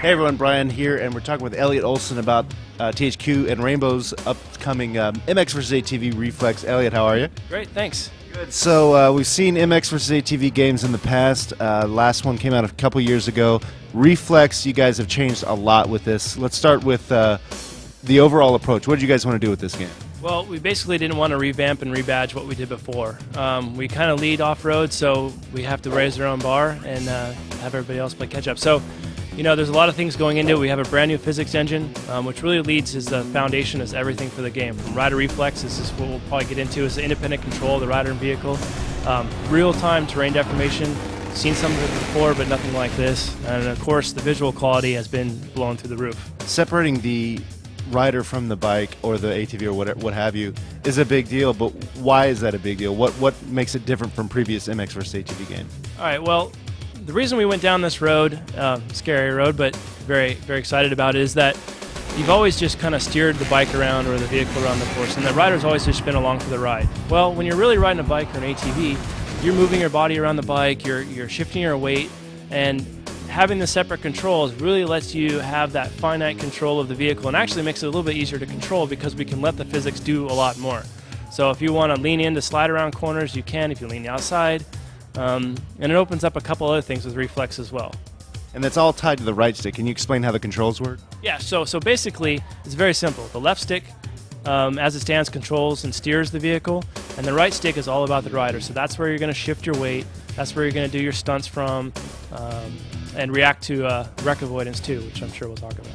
Hey everyone, Brian here, and we're talking with Elliot Olson about THQ and Rainbow's upcoming MX vs. ATV Reflex. Elliot, how are you? Great, thanks. Good. So we've seen MX vs. ATV games in the past. Last one came out a couple years ago. Reflex, you guys have changed a lot with this. Let's start with the overall approach. What did you guys want to do with this game? Well, we basically didn't want to revamp and rebadge what we did before. We kind of lead off-road, so we have to raise our own bar and have everybody else play catch-up. So, you know, there's a lot of things going into it. We have a brand new physics engine, which really leads as the foundation is everything for the game. From rider reflex, this is what we'll probably get into, is the independent control of the rider and vehicle. Real-time terrain deformation. Seen some of it before, but nothing like this. And of course, the visual quality has been blown through the roof. Separating the rider from the bike or the ATV or what have you is a big deal, but why is that a big deal? What makes it different from previous MX vs. ATV games? All right, well, the reason we went down this road, scary road, but very, very excited about it, is that you've always just kind of steered the bike around or the vehicle around the course, and the rider's always just been along for the ride. Well, when you're really riding a bike or an ATV, you're moving your body around the bike, you're shifting your weight, and having the separate controls really lets you have that finite control of the vehicle, and actually makes it a little bit easier to control because we can let the physics do a lot more. So if you want to lean in to slide around corners, you can if you lean outside. And it opens up a couple other things with Reflex as well. And that's all tied to the right stick. Can you explain how the controls work? Yeah, so basically it's very simple. The left stick, as it stands, controls and steers the vehicle, and the right stick is all about the rider. So that's where you're going to shift your weight, that's where you're going to do your stunts from, and react to wreck avoidance too, which I'm sure we'll talk about.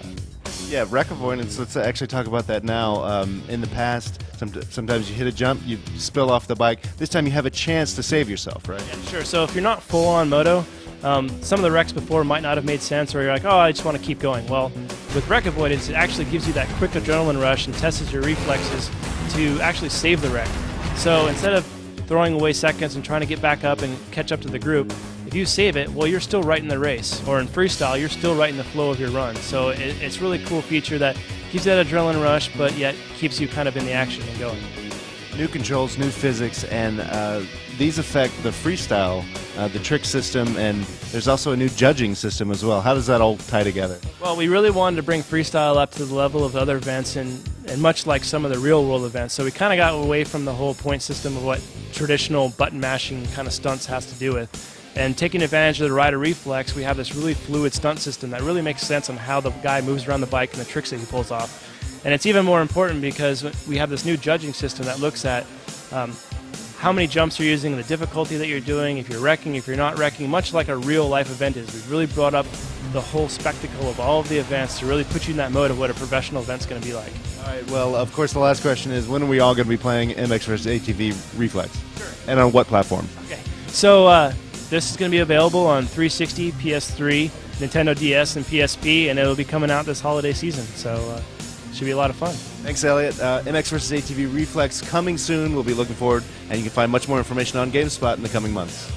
Yeah, wreck avoidance, let's actually talk about that now. In the past, sometimes you hit a jump, you spill off the bike. This time you have a chance to save yourself, right? Yeah, sure. So if you're not full on moto, some of the wrecks before might not have made sense, or you're like, oh, I just want to keep going. Well, with wreck avoidance, it actually gives you that quick adrenaline rush and tests your reflexes to actually save the wreck. So instead of throwing away seconds and trying to get back up and catch up to the group, if you save it, well, you're still right in the race. Or in freestyle, you're still right in the flow of your run. So it's a really cool feature that gives you that adrenaline rush, but yet keeps you kind of in the action and going. New controls, new physics, and these affect the freestyle, the trick system, and there's also a new judging system as well. How does that all tie together? Well, we really wanted to bring freestyle up to the level of other events, and much like some of the real-world events. So we kind of got away from the whole point system of what traditional button-mashing kind of stunts has to do with. And taking advantage of the rider reflex, we have this really fluid stunt system that really makes sense on how the guy moves around the bike and the tricks that he pulls off. And it's even more important because we have this new judging system that looks at how many jumps you're using, the difficulty that you're doing, if you're wrecking, if you're not wrecking, much like a real-life event is. We've really brought up the whole spectacle of all of the events to really put you in that mode of what a professional event's going to be like. All right, well, of course, the last question is, when are we all going to be playing MX vs. ATV Reflex? Sure. And on what platform? Okay, so this is going to be available on 360, PS3, Nintendo DS, and PSP, and it'll be coming out this holiday season, so should be a lot of fun. Thanks, Elliot. MX vs. ATV Reflex coming soon. We'll be looking forward, and you can find much more information on GameSpot in the coming months.